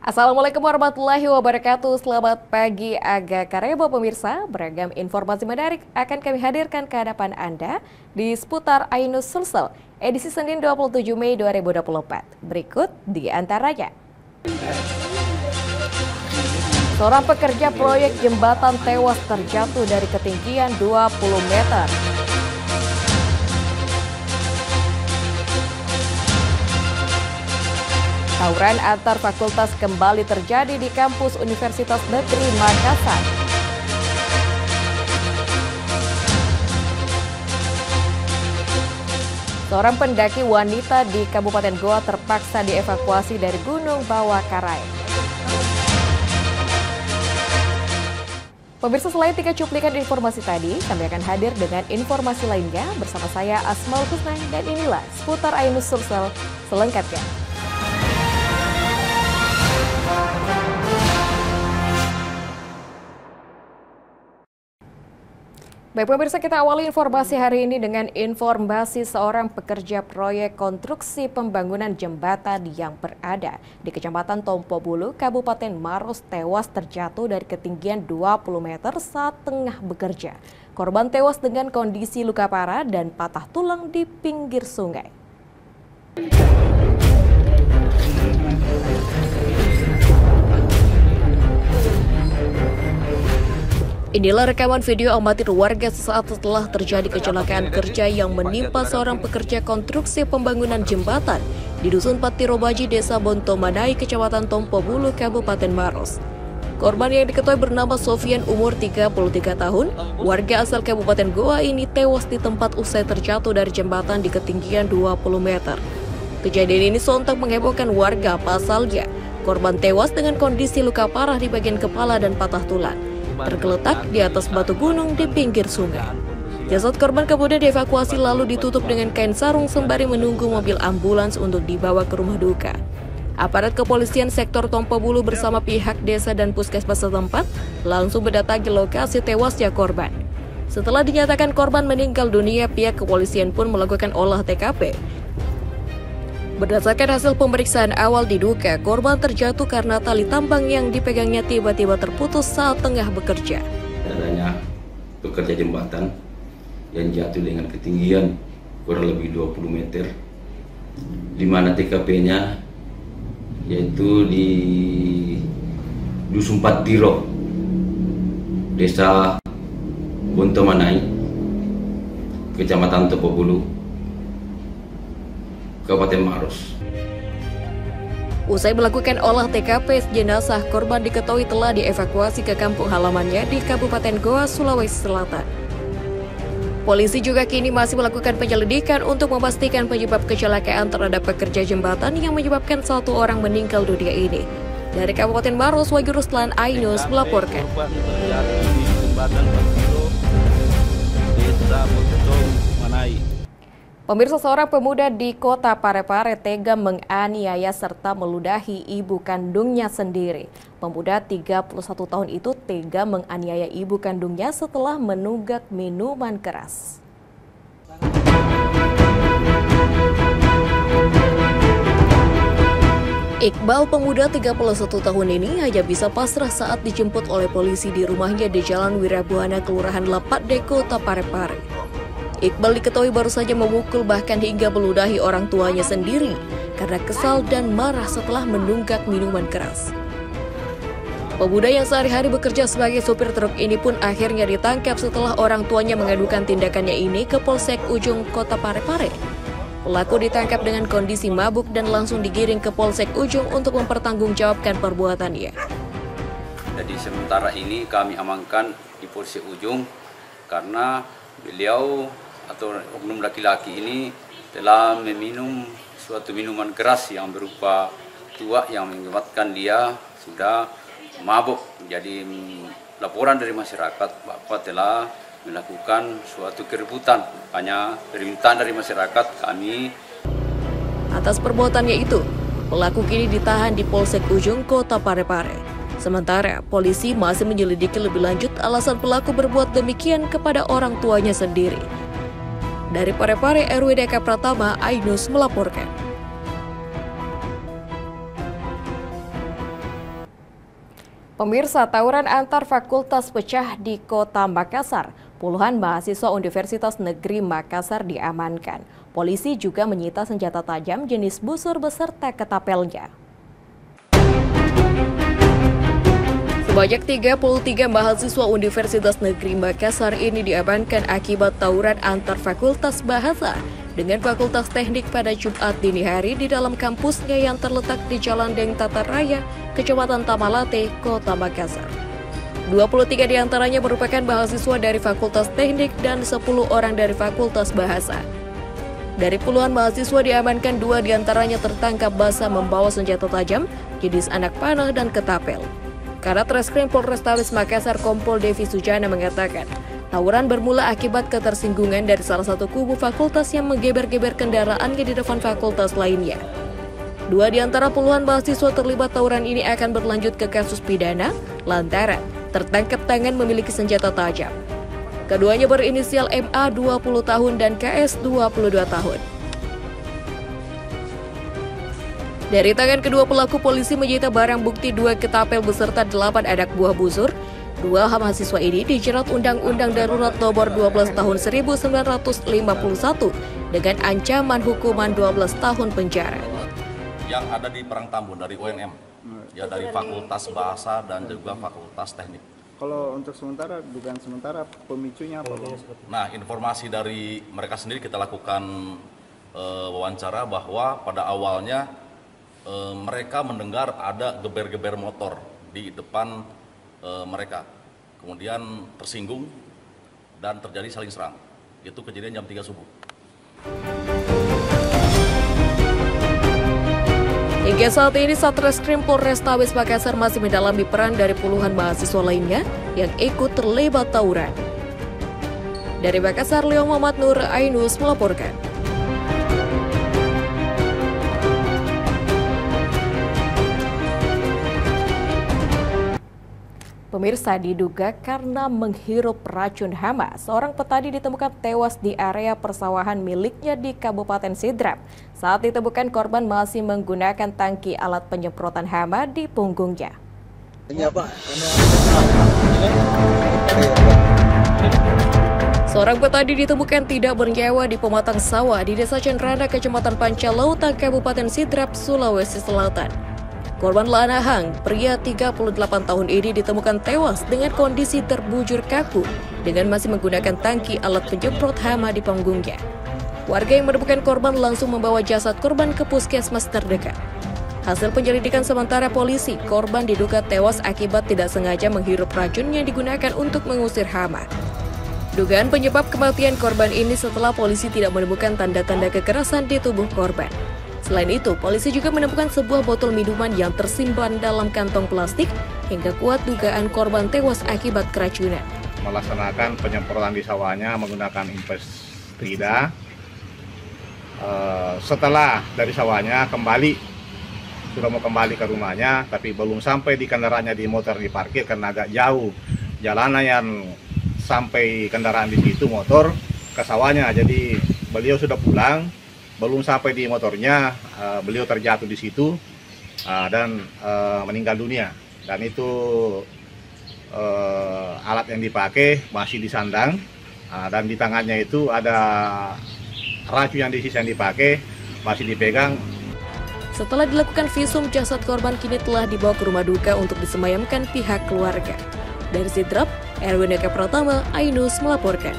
Assalamualaikum warahmatullahi wabarakatuh. Selamat pagi Aga Karebo pemirsa. Beragam informasi menarik akan kami hadirkan ke hadapan Anda di seputar Ainus Sulsel edisi Senin 27 Mei 2024. Berikut di antaranya. Seorang pekerja proyek jembatan tewas terjatuh dari ketinggian 20 meter. Tawuran antar fakultas kembali terjadi di kampus Universitas Negeri Makassar. Seorang pendaki wanita di Kabupaten Goa terpaksa dievakuasi dari Gunung Bawah Karai. Pemirsa, selain 3 cuplikan informasi tadi, kami akan hadir dengan informasi lainnya bersama saya Asmaul Husna, dan inilah seputar Ainus Sulsel selengkapnya. Baik pemirsa, kita awali informasi hari ini dengan informasi seorang pekerja proyek konstruksi pembangunan jembatan yang berada di Kecamatan Tompo Bulu, Kabupaten Maros tewas terjatuh dari ketinggian 20 meter saat tengah bekerja. Korban tewas dengan kondisi luka parah dan patah tulang di pinggir sungai. Inilah rekaman video amatir warga sesaat setelah terjadi kecelakaan kerja yang menimpa seorang pekerja konstruksi pembangunan jembatan di Dusun Patirobaji, Desa Bontomanai, Kecamatan Tompo Bulu, Kabupaten Maros. Korban yang diketahui bernama Sofian, umur 33 tahun, warga asal Kabupaten Goa ini tewas di tempat usai terjatuh dari jembatan di ketinggian 20 meter. Kejadian ini sontak menghebohkan warga, pasalnya korban tewas dengan kondisi luka parah di bagian kepala dan patah tulang, tergeletak di atas batu gunung di pinggir sungai. Jasad korban kemudian dievakuasi lalu ditutup dengan kain sarung sembari menunggu mobil ambulans untuk dibawa ke rumah duka. Aparat kepolisian sektor Tompo Bulu bersama pihak desa dan puskesmas setempat langsung mendatangi lokasi tewasnya korban. Setelah dinyatakan korban meninggal dunia, pihak kepolisian pun melakukan olah TKP. Berdasarkan hasil pemeriksaan awal diduga korban terjatuh karena tali tambang yang dipegangnya tiba-tiba terputus saat tengah bekerja. Adanya pekerja jembatan yang jatuh dengan ketinggian kurang lebih 20 meter, di mana TKP-nya yaitu di Dusun Patiro, Desa Bontomanai, Kecamatan Tompo Bulu, Kabupaten Maros. Usai melakukan olah TKP, jenazah korban diketahui telah dievakuasi ke kampung halamannya di Kabupaten Goa, Sulawesi Selatan. Polisi juga kini masih melakukan penyelidikan untuk memastikan penyebab kecelakaan terhadap pekerja jembatan yang menyebabkan 1 orang meninggal dunia ini. Dari Kabupaten Maros, Wahyu Ruslan, Ainus melaporkan. Pemirsa, seorang pemuda di Kota Parepare tega menganiaya serta meludahi ibu kandungnya sendiri. Pemuda 31 tahun itu tega menganiaya ibu kandungnya setelah menunggak minuman keras. Iqbal, pemuda 31 tahun ini hanya bisa pasrah saat dijemput oleh polisi di rumahnya di Jalan Wirabuana, Kelurahan Lapade, Kota Parepare. Iqbal diketahui baru saja memukul bahkan hingga meludahi orang tuanya sendiri karena kesal dan marah setelah menunggak minuman keras. Pemuda yang sehari-hari bekerja sebagai supir truk ini pun akhirnya ditangkap setelah orang tuanya mengadukan tindakannya ini ke Polsek Ujung, Kota Parepare. Pelaku ditangkap dengan kondisi mabuk dan langsung digiring ke Polsek Ujung untuk mempertanggungjawabkan perbuatannya. Jadi sementara ini kami amankan di Polsek Ujung karena beliau atau oknum laki-laki ini telah meminum suatu minuman keras yang berupa tuak yang mengakibatkan dia sudah mabuk. Jadi laporan dari masyarakat bahwa telah melakukan suatu keributan, hanya permintaan dari masyarakat kami. Atas perbuatannya itu, pelaku kini ditahan di Polsek Ujung, Kota Parepare. Sementara polisi masih menyelidiki lebih lanjut alasan pelaku berbuat demikian kepada orang tuanya sendiri. Dari Parepare, RWDK Pratama, Ainus melaporkan. Pemirsa, tawuran antar fakultas pecah di Kota Makassar. Puluhan mahasiswa Universitas Negeri Makassar diamankan. Polisi juga menyita senjata tajam jenis busur beserta ketapelnya. Sebanyak 33 mahasiswa Universitas Negeri Makassar ini diamankan akibat tawuran antar fakultas bahasa dengan Fakultas Teknik pada Jumat dini hari di dalam kampusnya yang terletak di Jalan Deng Tata Raya, Kecamatan Tamalate, Kota Makassar. 23 diantaranya merupakan mahasiswa dari Fakultas Teknik dan 10 orang dari Fakultas Bahasa. Dari puluhan mahasiswa diamankan, 2 diantaranya tertangkap basah membawa senjata tajam, jenis anak panah dan ketapel. Kadit Reskrim Polrestabes Makassar Kompol Devi Sujana mengatakan, tawuran bermula akibat ketersinggungan dari salah satu kubu fakultas yang menggeber-geber kendaraannya di depan fakultas lainnya. 2 di antara puluhan mahasiswa terlibat tawuran ini akan berlanjut ke kasus pidana lantaran tertangkap tangan memiliki senjata tajam. Keduanya berinisial MA 20 tahun dan KS 22 tahun. Dari tangan kedua pelaku, polisi menyita barang bukti 2 ketapel beserta 8 anak buah busur. 2 mahasiswa ini dijerat Undang-Undang Darurat Nomor 12 Tahun 1951 dengan ancaman hukuman 12 tahun penjara. Yang ada di Perang Tambun dari UNM, ya dari Fakultas Bahasa dan juga Fakultas Teknik. Kalau untuk sementara, dugaan sementara pemicunya apa? Nah, informasi dari mereka sendiri kita lakukan wawancara bahwa pada awalnya mereka mendengar ada geber-geber motor di depan mereka, kemudian tersinggung dan terjadi saling serang. Itu kejadian jam 3 subuh. Hingga saat ini Satreskrim Polrestabes Makassar masih mendalami peran dari puluhan mahasiswa lainnya yang ikut terlibat tawuran. Dari Makassar, Leo Muhammad Nur Ainus melaporkan. Pemirsa, diduga karena menghirup racun hama, seorang petani ditemukan tewas di area persawahan miliknya di Kabupaten Sidrap. Saat ditemukan, korban masih menggunakan tangki alat penyemprotan hama di punggungnya. Seorang petani ditemukan tidak bernyawa di pematang sawah di Desa Cenrana, Kecamatan Pancalautan, Kabupaten Sidrap, Sulawesi Selatan. Korban Lana Hang, pria 38 tahun ini ditemukan tewas dengan kondisi terbujur kaku dengan masih menggunakan tangki alat penyemprot hama di punggungnya. Warga yang menemukan korban langsung membawa jasad korban ke puskesmas terdekat. Hasil penyelidikan sementara polisi, korban diduga tewas akibat tidak sengaja menghirup racun yang digunakan untuk mengusir hama. Dugaan penyebab kematian korban ini setelah polisi tidak menemukan tanda-tanda kekerasan di tubuh korban. Selain itu, polisi juga menemukan sebuah botol minuman yang tersimpan dalam kantong plastik hingga kuat dugaan korban tewas akibat keracunan. Melaksanakan penyemprotan di sawahnya menggunakan insektrisida. Setelah dari sawahnya sudah mau kembali ke rumahnya, tapi belum sampai di kendaraannya di motor diparkir karena agak jauh jalanan yang sampai kendaraan di situ motor ke sawahnya. Jadi beliau sudah pulang. Belum sampai di motornya, beliau terjatuh di situ dan meninggal dunia. Dan itu alat yang dipakai masih disandang dan di tangannya itu ada racun yang disisa yang dipakai masih dipegang. Setelah dilakukan visum, jasad korban kini telah dibawa ke rumah duka untuk disemayamkan pihak keluarga. Dari Sidrap, Erwin Eka Pratama, Ainus melaporkan.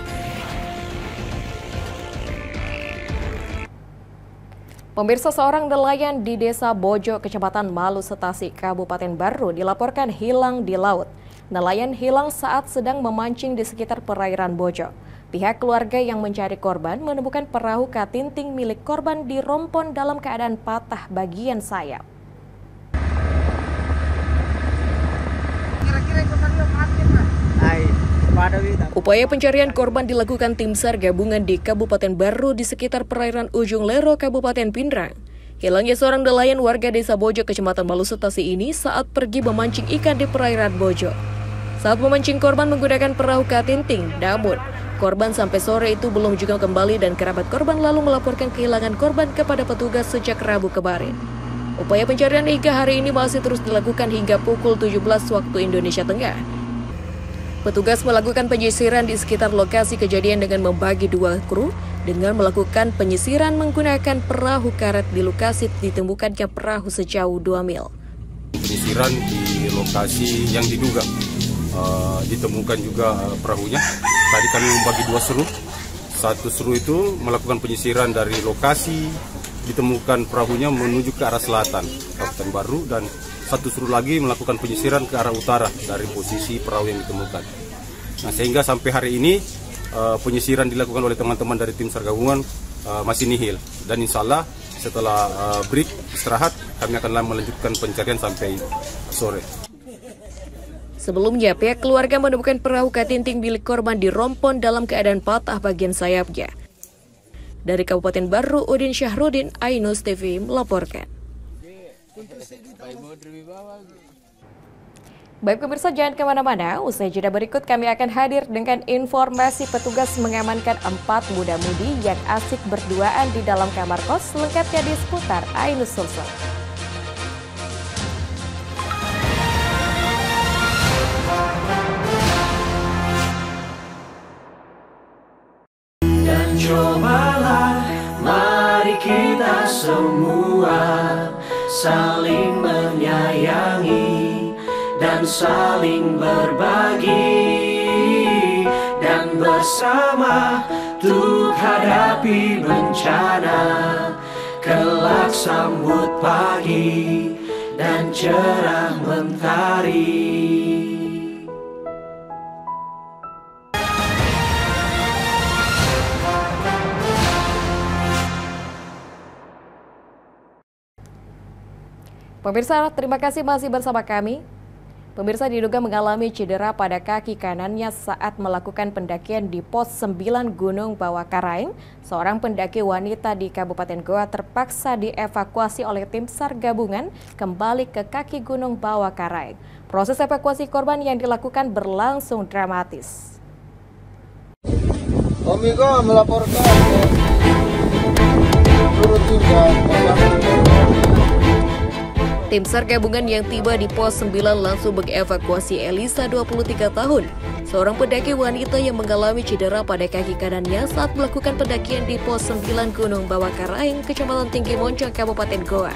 Pemirsa, seorang nelayan di Desa Bojo, Kecamatan Malu Setasi, Kabupaten Baru dilaporkan hilang di laut. Nelayan hilang saat sedang memancing di sekitar perairan Bojo. Pihak keluarga yang mencari korban menemukan perahu katinting milik korban di Rompon dalam keadaan patah bagian sayap. Upaya pencarian korban dilakukan tim SAR gabungan di Kabupaten Baru di sekitar perairan Ujung Lero, Kabupaten Pindrang. Hilangnya seorang nelayan warga Desa Bojo, Kecamatan Malu Setasi ini saat pergi memancing ikan di perairan Bojo. Saat memancing, korban menggunakan perahu katinting, namun korban sampai sore itu belum juga kembali dan kerabat korban lalu melaporkan kehilangan korban kepada petugas sejak Rabu kemarin. Upaya pencarian hingga hari ini masih terus dilakukan hingga pukul 17 waktu Indonesia Tengah. Petugas melakukan penyisiran di sekitar lokasi kejadian dengan membagi 2 kru dengan melakukan penyisiran menggunakan perahu karet di lokasi ditemukannya perahu sejauh 2 mil. Penyisiran di lokasi yang diduga ditemukan juga perahunya. Tadi kami membagi 2 seru. Satu seru itu melakukan penyisiran dari lokasi ditemukan perahunya menuju ke arah selatan, Kabupaten Baru, dan satu seru lagi melakukan penyisiran ke arah utara dari posisi perahu yang ditemukan. Nah, sehingga sampai hari ini penyisiran dilakukan oleh teman-teman dari tim SAR gabungan masih nihil, dan insya Allah setelah break istirahat kami akan melanjutkan pencarian sampai sore. Sebelumnya, pihak keluarga menemukan perahu katinting milik korban di Rompon dalam keadaan patah bagian sayapnya. Dari Kabupaten Baru, Udin Syahrudin, Ainus TV melaporkan. Baik pemirsa, jangan kemana-mana. Usai jeda berikut kami akan hadir dengan informasi petugas mengamankan 4 muda-mudi yang asik berduaan di dalam kamar kos, lengkapnya di seputar Ainus Sulsel. Dan cobalah, mari kita semua saling menyayangi dan saling berbagi, dan bersama untuk hadapi bencana, kelak sambut pagi dan cerah mentari. Pemirsa, terima kasih masih bersama kami. Pemirsa, diduga mengalami cedera pada kaki kanannya saat melakukan pendakian di pos 9 Gunung Bawah Karaeng. Seorang pendaki wanita di Kabupaten Goa terpaksa dievakuasi oleh tim SAR gabungan kembali ke kaki Gunung Bawah Karaeng. Proses evakuasi korban yang dilakukan berlangsung dramatis. Omega melaporkan turut Tim SAR gabungan yang tiba di pos 9 langsung mengevakuasi Elisa 23 tahun, seorang pendaki wanita yang mengalami cedera pada kaki kanannya saat melakukan pendakian di pos 9 Gunung Bawah Karaeng, Kecamatan Tinggi Moncong, Kabupaten Goa.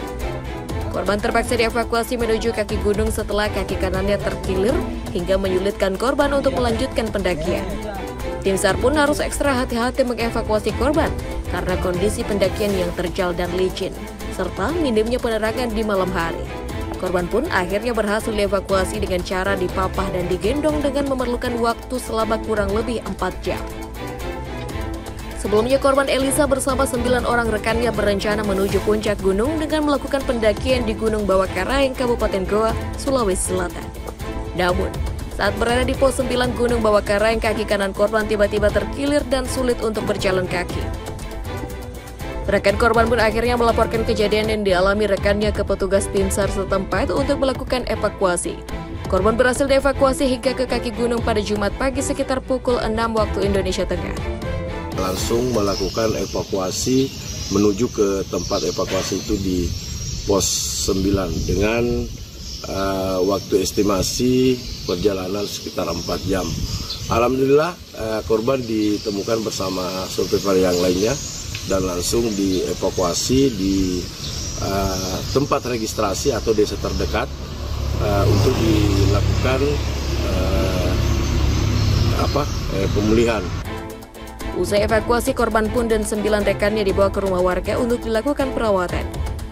Korban terpaksa dievakuasi menuju kaki gunung setelah kaki kanannya terkilir hingga menyulitkan korban untuk melanjutkan pendakian. Tim SAR pun harus ekstra hati-hati mengevakuasi korban karena kondisi pendakian yang terjal dan licin, serta minimnya penerangan di malam hari. Korban pun akhirnya berhasil dievakuasi dengan cara dipapah dan digendong dengan memerlukan waktu selama kurang lebih 4 jam. Sebelumnya korban Elisa bersama 9 orang rekannya berencana menuju puncak gunung dengan melakukan pendakian di Gunung Bawah Karaeng, Kabupaten Goa, Sulawesi Selatan. Namun, saat berada di pos 9 Gunung Bawah Karaeng, kaki kanan korban tiba-tiba terkilir dan sulit untuk berjalan kaki. Rekan korban pun akhirnya melaporkan kejadian yang dialami rekannya ke petugas tim SAR setempat untuk melakukan evakuasi. Korban berhasil dievakuasi hingga ke kaki gunung pada Jumat pagi sekitar pukul 6 waktu Indonesia Tengah. Langsung melakukan evakuasi menuju ke tempat evakuasi itu di pos 9 dengan waktu estimasi perjalanan sekitar 4 jam. Alhamdulillah korban ditemukan bersama survivor yang lainnya dan langsung dievakuasi di tempat registrasi atau desa terdekat untuk dilakukan pemulihan. Usai evakuasi, korban pun dan 9 rekannya dibawa ke rumah warga untuk dilakukan perawatan.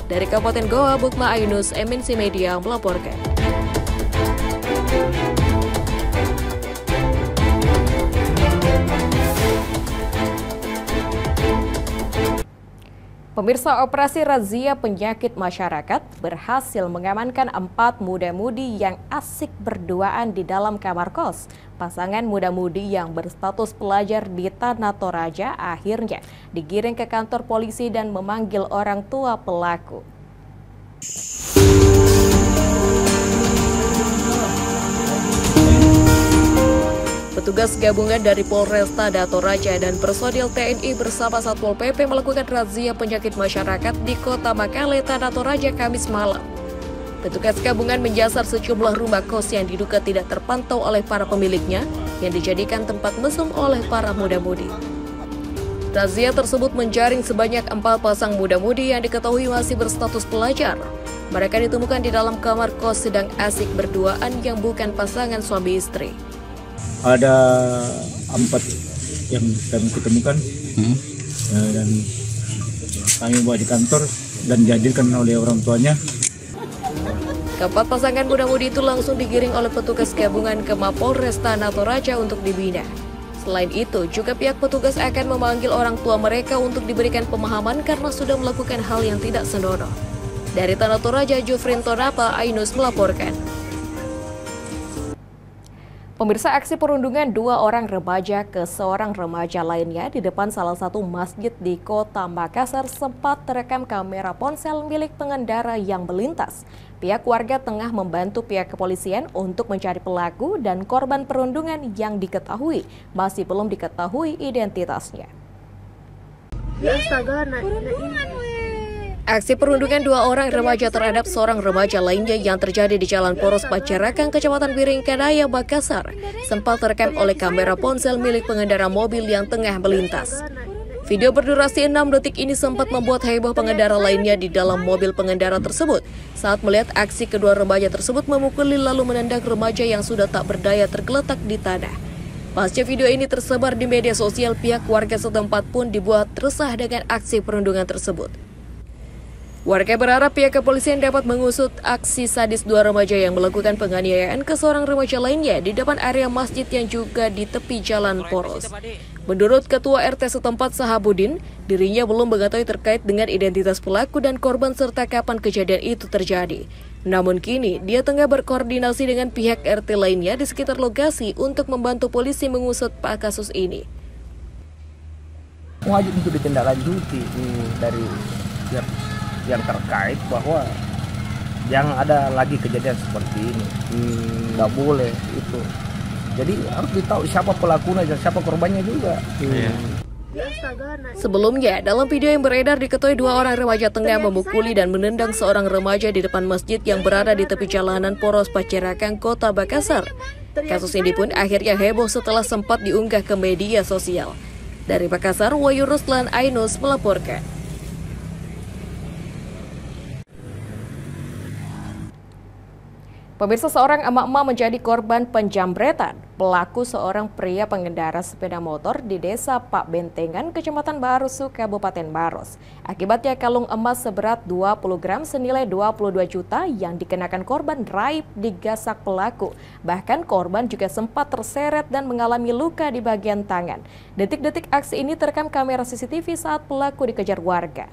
Dari Kabupaten Goa, Bukma Ainus, MNC Media melaporkan. Pemirsa, operasi razia penyakit masyarakat berhasil mengamankan 4 muda-mudi yang asik berduaan di dalam kamar kos. Pasangan muda-mudi yang berstatus pelajar di Tanah Toraja akhirnya digiring ke kantor polisi dan memanggil orang tua pelaku. Petugas gabungan dari Polresta Toraja dan personil TNI bersama Satpol PP melakukan razia penyakit masyarakat di Kota Makale, Toraja, Kamis malam. Petugas gabungan menyasar sejumlah rumah kos yang diduga tidak terpantau oleh para pemiliknya yang dijadikan tempat mesum oleh para muda-mudi. Razia tersebut menjaring sebanyak 4 pasang muda-mudi yang diketahui masih berstatus pelajar. Mereka ditemukan di dalam kamar kos sedang asik berduaan yang bukan pasangan suami istri. Ada 4 yang kami ketemukan dan kami bawa di kantor dan dihadirkan oleh orang tuanya. Keempat pasangan muda-mudi itu langsung digiring oleh petugas gabungan ke Mapolresta Toraja untuk dibina. Selain itu, juga pihak petugas akan memanggil orang tua mereka untuk diberikan pemahaman karena sudah melakukan hal yang tidak senonoh. Dari Toraja, Jufrin Tonapa, Ainus melaporkan. Pemirsa, aksi perundungan 2 orang remaja ke seorang remaja lainnya di depan salah satu masjid di Kota Makassar sempat terekam kamera ponsel milik pengendara yang melintas. Pihak warga tengah membantu pihak kepolisian untuk mencari pelaku dan korban perundungan yang diketahui masih belum diketahui identitasnya. Aksi perundungan 2 orang remaja terhadap seorang remaja lainnya yang terjadi di Jalan Poros Pacarakan, Kecamatan Biringkanaya, Makassar, sempat terekam oleh kamera ponsel milik pengendara mobil yang tengah melintas. Video berdurasi 6 detik ini sempat membuat heboh pengendara lainnya di dalam mobil pengendara tersebut saat melihat aksi kedua remaja tersebut memukuli lalu menendang remaja yang sudah tak berdaya tergeletak di tanah. Pasca video ini tersebar di media sosial, pihak warga setempat pun dibuat resah dengan aksi perundungan tersebut. Warga berharap pihak kepolisian dapat mengusut aksi sadis 2 remaja yang melakukan penganiayaan ke seorang remaja lainnya di depan area masjid yang juga di tepi Jalan Poros. Menurut Ketua RT setempat Sahabudin, dirinya belum mengetahui terkait dengan identitas pelaku dan korban serta kapan kejadian itu terjadi. Namun kini, dia tengah berkoordinasi dengan pihak RT lainnya di sekitar lokasi untuk membantu polisi mengusut kasus ini. Wajib untuk ditindaklanjuti dari yang terkait bahwa jangan ada lagi kejadian seperti ini. Nggak boleh itu. Jadi harus ditahu siapa pelakunya dan siapa korbannya juga. Sebelumnya, dalam video yang beredar diketahui 2 orang remaja tengah memukuli dan menendang seorang remaja di depan masjid yang berada di tepi jalanan Poros Pacarakan, Kota Makassar. Kasus ini pun akhirnya heboh setelah sempat diunggah ke media sosial. Dari Makassar, Wahyu Ruslan, Ainus melaporkan. Pemirsa, seorang emak-emak menjadi korban penjambretan. Pelaku seorang pria pengendara sepeda motor di Desa Pak Bentengan, Kecamatan Barusu, Kabupaten Maros. Akibatnya kalung emas seberat 20 gram senilai 22 juta yang dikenakan korban raib digasak pelaku. Bahkan korban juga sempat terseret dan mengalami luka di bagian tangan. Detik-detik aksi ini terekam kamera CCTV saat pelaku dikejar warga.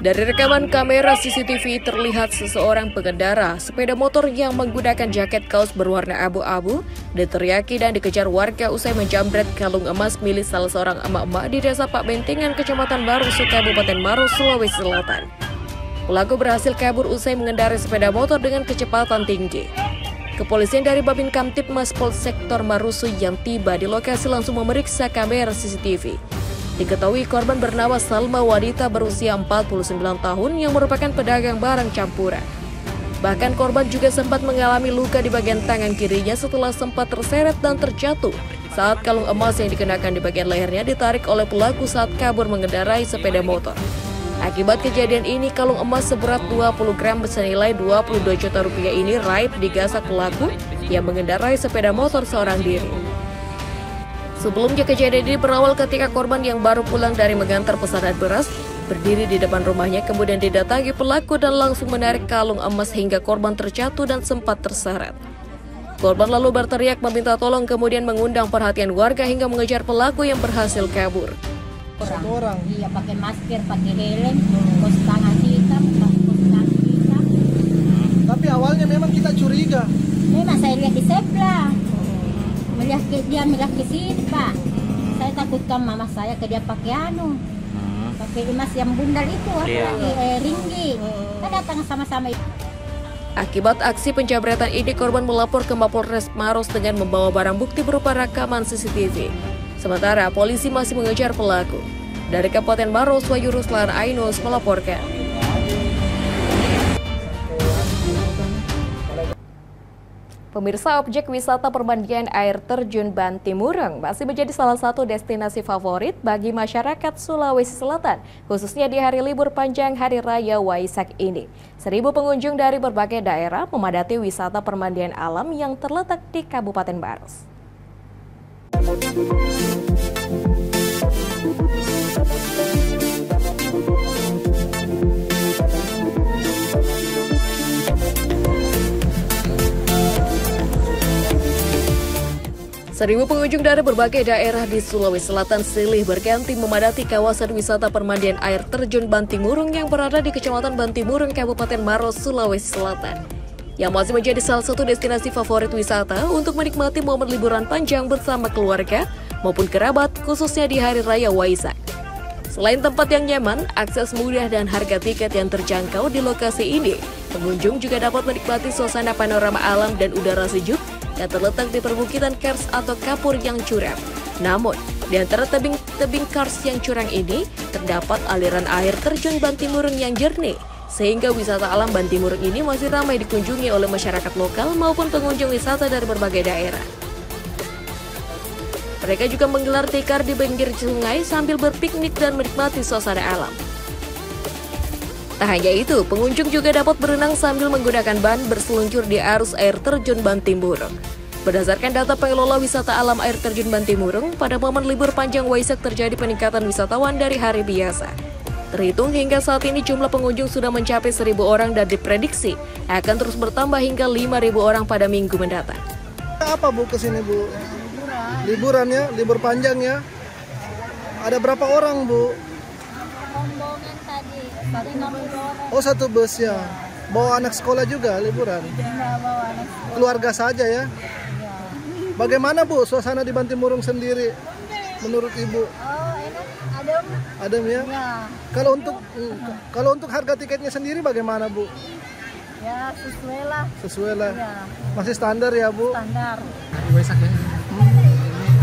Dari rekaman kamera CCTV terlihat seseorang pengendara sepeda motor yang menggunakan jaket kaos berwarna abu-abu diteriaki dan dikejar warga usai menjambret kalung emas milik salah seorang emak-emak di Desa Pak Bentengan, Kecamatan Barusu, Kabupaten Maros, Sulawesi Selatan. Pelaku berhasil kabur usai mengendarai sepeda motor dengan kecepatan tinggi. Kepolisian dari Babin Kamtibmas Polsektor Marusu yang tiba di lokasi langsung memeriksa kamera CCTV. Diketahui korban bernama Salma, wanita berusia 49 tahun yang merupakan pedagang barang campuran. Bahkan korban juga sempat mengalami luka di bagian tangan kirinya setelah sempat terseret dan terjatuh saat kalung emas yang dikenakan di bagian lehernya ditarik oleh pelaku saat kabur mengendarai sepeda motor. Akibat kejadian ini, kalung emas seberat 20 gram senilai 22 juta rupiah ini raib digasak pelaku yang mengendarai sepeda motor seorang diri. Sebelumnya kejadian ini berawal ketika korban yang baru pulang dari mengantar pesanan beras berdiri di depan rumahnya, kemudian didatangi pelaku dan langsung menarik kalung emas hingga korban terjatuh dan sempat terseret. Korban lalu berteriak meminta tolong, kemudian mengundang perhatian warga hingga mengejar pelaku yang berhasil kabur. Orang. Iya, pakai masker, pakai helm, kos tangan hitam, kos kaki hitam. Tapi awalnya memang kita curiga. Memang saya lihat di sebelah. Dia melihat ke situ, Pak. Saya takutkan mama saya ke dia pakai pakai emas yang bundal itu, ringgi. Kita datang sama-sama. Akibat aksi penjabretan ini, korban melapor ke Mapolres Maros dengan membawa barang bukti berupa rekaman CCTV. Sementara polisi masih mengejar pelaku. Dari Kabupaten Maros, Wahyu Ruslan Ainus melaporkan. Pemirsa, objek wisata permandian air terjun Bantimurung masih menjadi salah satu destinasi favorit bagi masyarakat Sulawesi Selatan, khususnya di hari libur panjang Hari Raya Waisak ini. 1.000 pengunjung dari berbagai daerah memadati wisata permandian alam yang terletak di Kabupaten Maros. Seribu pengunjung dari berbagai daerah di Sulawesi Selatan silih berganti memadati kawasan wisata permandian air terjun Bantimurung yang berada di Kecamatan Bantimurung, Kabupaten Maros, Sulawesi Selatan. Yang masih menjadi salah satu destinasi favorit wisata untuk menikmati momen liburan panjang bersama keluarga maupun kerabat, khususnya di Hari Raya Waisak. Selain tempat yang nyaman, akses mudah dan harga tiket yang terjangkau di lokasi ini, pengunjung juga dapat menikmati suasana panorama alam dan udara sejuk yang terletak di perbukitan kars atau kapur yang curam. Namun, di antara tebing kars yang curam ini, terdapat aliran air terjun Bantimurung yang jernih, sehingga wisata alam Bantimurung ini masih ramai dikunjungi oleh masyarakat lokal maupun pengunjung wisata dari berbagai daerah. Mereka juga menggelar tikar di pinggir sungai sambil berpiknik dan menikmati suasana alam. Tak hanya itu, pengunjung juga dapat berenang sambil menggunakan ban berseluncur di arus air terjun Bantimurung. Berdasarkan data pengelola wisata alam air terjun Bantimurung, pada momen libur panjang Waisak terjadi peningkatan wisatawan dari hari biasa. Terhitung hingga saat ini jumlah pengunjung sudah mencapai 1.000 orang dan diprediksi akan terus bertambah hingga 5.000 orang pada minggu mendatang. Apa Bu kesini Bu? Liburan ya, libur panjang ya. Ada berapa orang Bu? Rombongan tadi, 160 orang. Oh, satu bus ya. Bawa anak sekolah juga liburan? Enggak, bawa anak sekolah. Keluarga saja ya? Bagaimana Bu suasana di Bantimurung sendiri menurut Ibu? Oh, enak, adem. Adem ya? Ya. Kalau untuk harga tiketnya sendiri bagaimana Bu? Ya, sesuai lah. Sesuai lah. Ya. Masih standar ya Bu? Standar. Waisak ya.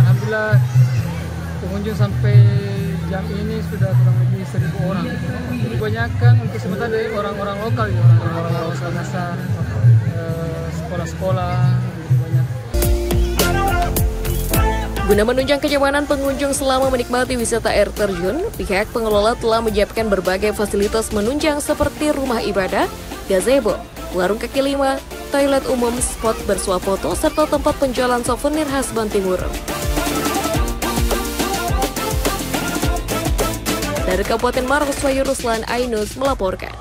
Alhamdulillah pengunjung sampai jam ini sudah kurang lebih 1.000 orang. Jadi kebanyakan untuk sementara dari orang-orang lokal ya, orang-orang dasar, sekolah-sekolah. Guna menunjang kenyamanan pengunjung selama menikmati wisata air terjun, pihak pengelola telah menyiapkan berbagai fasilitas menunjang seperti rumah ibadah, gazebo, warung kaki lima, toilet umum, spot bersuah foto, serta tempat penjualan souvenir khas Bantimurung. Dari Kabupaten Maros, Wahyu Ruslan Ainus melaporkan.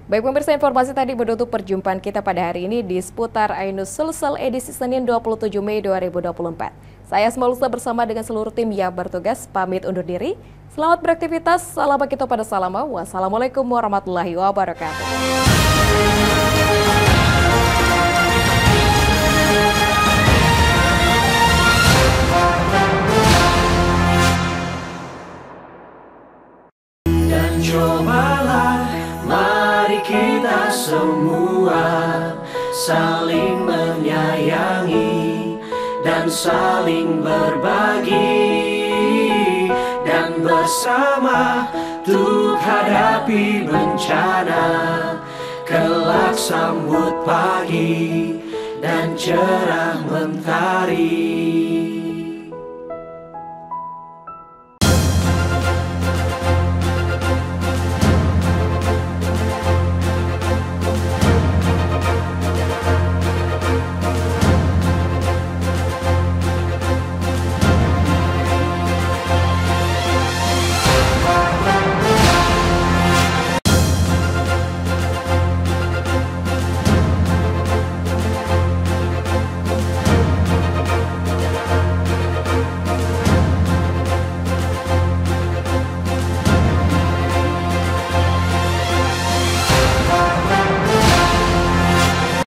Baik pemirsa, informasi tadi menutup perjumpaan kita pada hari ini di seputar Ainus Sulsel edisi Senin 27 Mei 2024. Saya Asmaulsa bersama dengan seluruh tim yang bertugas pamit undur diri. Selamat beraktivitas, salam kita pada salama. Wassalamualaikum warahmatullahi wabarakatuh. Dan cobalah, mari kita semua saling menyayangi dan saling berbagi, dan bersama untuk hadapi bencana, kelak sambut pagi dan cerah mentari.